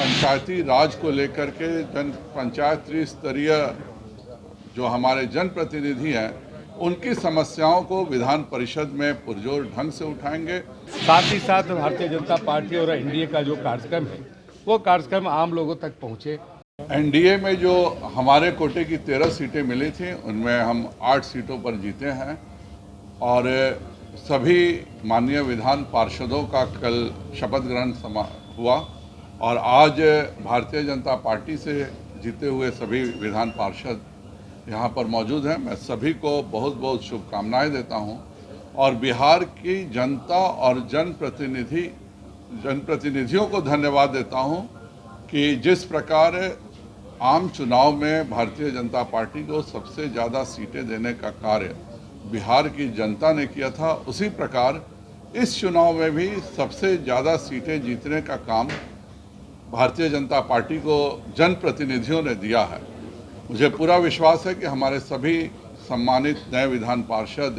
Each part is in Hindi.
पंचायती राज को लेकर के पंचायत त्रिस्तरीय जो हमारे जनप्रतिनिधि हैं उनकी समस्याओं को विधान परिषद में पुरजोर ढंग से उठाएंगे। साथ ही साथ भारतीय जनता पार्टी और एनडीए का जो कार्यक्रम है वो कार्यक्रम आम लोगों तक पहुंचे। एनडीए में जो हमारे कोटे की 13 सीटें मिली थी उनमें हम 8 सीटों पर जीते हैं और सभी माननीय विधान पार्षदों का कल शपथ ग्रहण हुआ और आज भारतीय जनता पार्टी से जीते हुए सभी विधान पार्षद यहाँ पर मौजूद हैं। मैं सभी को बहुत बहुत शुभकामनाएं देता हूँ और बिहार की जनता और जनप्रतिनिधियों को धन्यवाद देता हूँ कि जिस प्रकार आम चुनाव में भारतीय जनता पार्टी को सबसे ज़्यादा सीटें देने का कार्य बिहार की जनता ने किया था, उसी प्रकार इस चुनाव में भी सबसे ज़्यादा सीटें जीतने का काम भारतीय जनता पार्टी को जनप्रतिनिधियों ने दिया है। मुझे पूरा विश्वास है कि हमारे सभी सम्मानित नए विधान पार्षद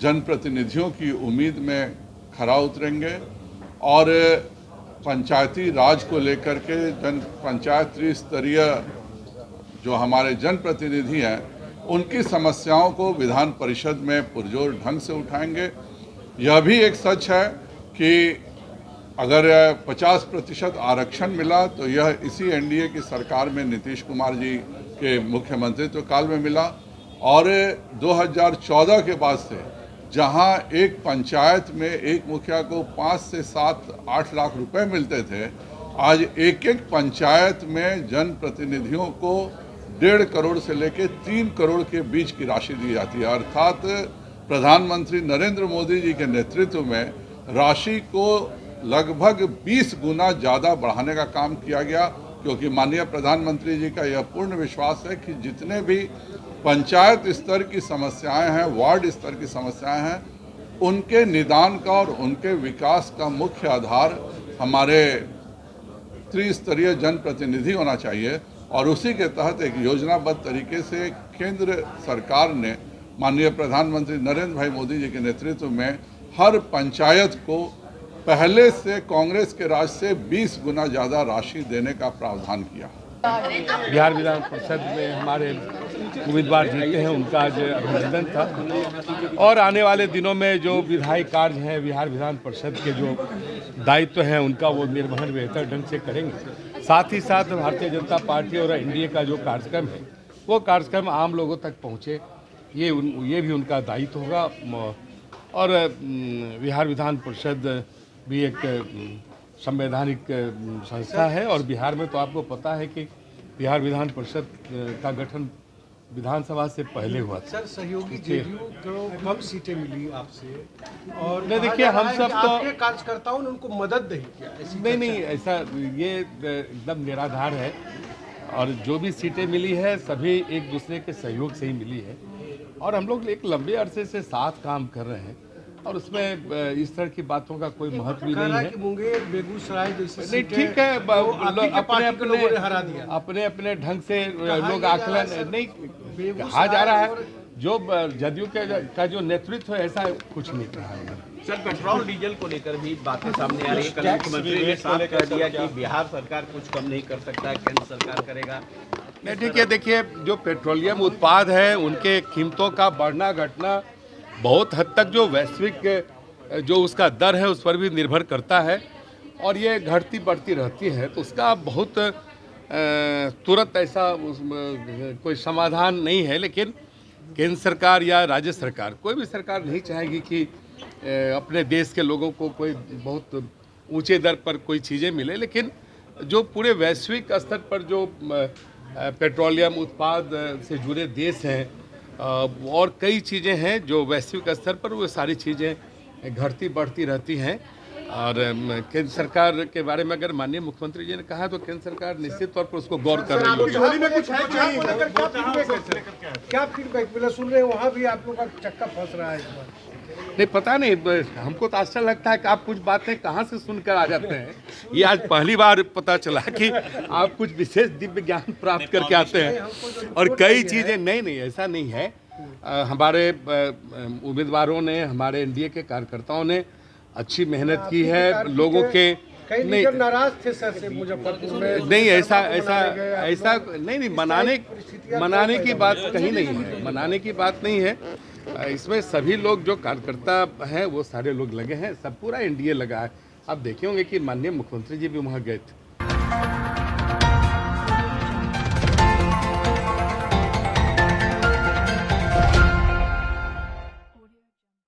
जनप्रतिनिधियों की उम्मीद में खरा उतरेंगे और पंचायती राज को लेकर के पंचायत त्रिस्तरीय जो हमारे जनप्रतिनिधि हैं उनकी समस्याओं को विधान परिषद में पुरजोर ढंग से उठाएंगे। यह भी एक सच है कि अगर 50% आरक्षण मिला तो यह इसी एनडीए की सरकार में नीतीश कुमार जी के मुख्यमंत्रित्व काल में मिला और 2014 के बाद से जहां एक पंचायत में एक मुखिया को 5 से 7-8 लाख रुपए मिलते थे, आज एक एक पंचायत में जनप्रतिनिधियों को 1.5 करोड़ से लेकर 3 करोड़ के बीच की राशि दी जाती है। अर्थात प्रधानमंत्री नरेंद्र मोदी जी के नेतृत्व में राशि को लगभग 20 गुना ज़्यादा बढ़ाने का काम किया गया, क्योंकि माननीय प्रधानमंत्री जी का यह पूर्ण विश्वास है कि जितने भी पंचायत स्तर की समस्याएं हैं, वार्ड स्तर की समस्याएं हैं, उनके निदान का और उनके विकास का मुख्य आधार हमारे त्रिस्तरीय जनप्रतिनिधि होना चाहिए। और उसी के तहत एक योजनाबद्ध तरीके से केंद्र सरकार ने माननीय प्रधानमंत्री नरेंद्र भाई मोदी जी के नेतृत्व में हर पंचायत को पहले से कांग्रेस के राज से 20 गुना ज़्यादा राशि देने का प्रावधान किया। बिहार विधान परिषद में हमारे उम्मीदवार जीते हैं, उनका आज अभिनंदन था और आने वाले दिनों में जो विधायी कार्य हैं बिहार विधान परिषद के जो दायित्व हैं उनका वो निर्वहन बेहतर ढंग से करेंगे। साथ ही साथ भारतीय जनता पार्टी और एनडीए का जो कार्यक्रम है वो कार्यक्रम आम लोगों तक पहुँचे, ये भी उनका दायित्व होगा। और बिहार विधान परिषद भी एक संवैधानिक संस्था है और बिहार में तो आपको पता है कि बिहार विधान परिषद का गठन विधानसभा से पहले हुआ था। सर, सहयोगी जेडीयू को कम सीटें मिली आपसे और नहीं, देखिए हम सब तो आपके कार्यकर्ताओं ने उनको मदद नहीं किया। नहीं ऐसा ये एकदम निराधार है और जो भी सीटें मिली है सभी एक दूसरे के सहयोग से ही मिली है और हम लोग एक लंबे अरसे से साथ काम कर रहे हैं और उसमें इस तरह की बातों का कोई महत्व भी नहीं है। मुंगेर, बेगूसराय जैसे नहीं, ठीक है, अपने अपने ढंग से लोग आकलन नहीं कहा जा रहा है। जो जदयू का जो नेतृत्व है ऐसा कुछ नहीं कहा है। सर, पेट्रोल डीजल को लेकर भी बातें सामने आ रही है। कल मुख्यमंत्री ने साफ कह दिया कि बिहार सरकार कुछ कम नहीं कर सकता, केंद्र सरकार करेगा। नहीं, ठीक है, देखिए जो पेट्रोलियम उत्पाद है उनके कीमतों का बढ़ना घटना बहुत हद तक जो वैश्विक जो उसका दर है उस पर भी निर्भर करता है और ये घटती बढ़ती रहती है, तो उसका बहुत तुरंत ऐसा कोई समाधान नहीं है। लेकिन केंद्र सरकार या राज्य सरकार, कोई भी सरकार नहीं चाहेगी कि अपने देश के लोगों को कोई बहुत ऊंचे दर पर कोई चीज़ें मिले, लेकिन जो पूरे वैश्विक स्तर पर जो पेट्रोलियम उत्पाद से जुड़े देश हैं और कई चीज़ें हैं जो वैश्विक स्तर पर वो सारी चीज़ें घटती बढ़ती रहती हैं। और केंद्र सरकार के बारे में अगर माननीय मुख्यमंत्री जी ने कहा तो केंद्र सरकार निश्चित तौर पर उसको गौर कर रही है। क्या फीडबैक मिला? सुन रहे हैं वहाँ भी आप लोग का चक्का फंस रहा है इस बार। नहीं, पता नहीं, हमको तो आश्चर्य लगता है कि आप कुछ बातें कहाँ से सुनकर आ जाते हैं। ये आज पहली बार पता चला कि आप कुछ विशेष दिव्य ज्ञान प्राप्त करके आते हैं और कई चीज़ें नहीं ऐसा नहीं है। हमारे उम्मीदवारों ने, हमारे एनडीए के कार्यकर्ताओं ने अच्छी मेहनत की है, लोगों के कई नहीं। लीडर नाराज थे सर से मुजफ्फरपुर में। नहीं, ऐसा नहीं, मनाने की बात कहीं नहीं है, मनाने की बात नहीं है। इसमें सभी लोग जो कार्यकर्ता हैं वो सारे लोग लगे हैं, सब पूरा एनडीए लगा है। आप देखे होंगे कि माननीय मुख्यमंत्री जी भी वहाँ गए थे।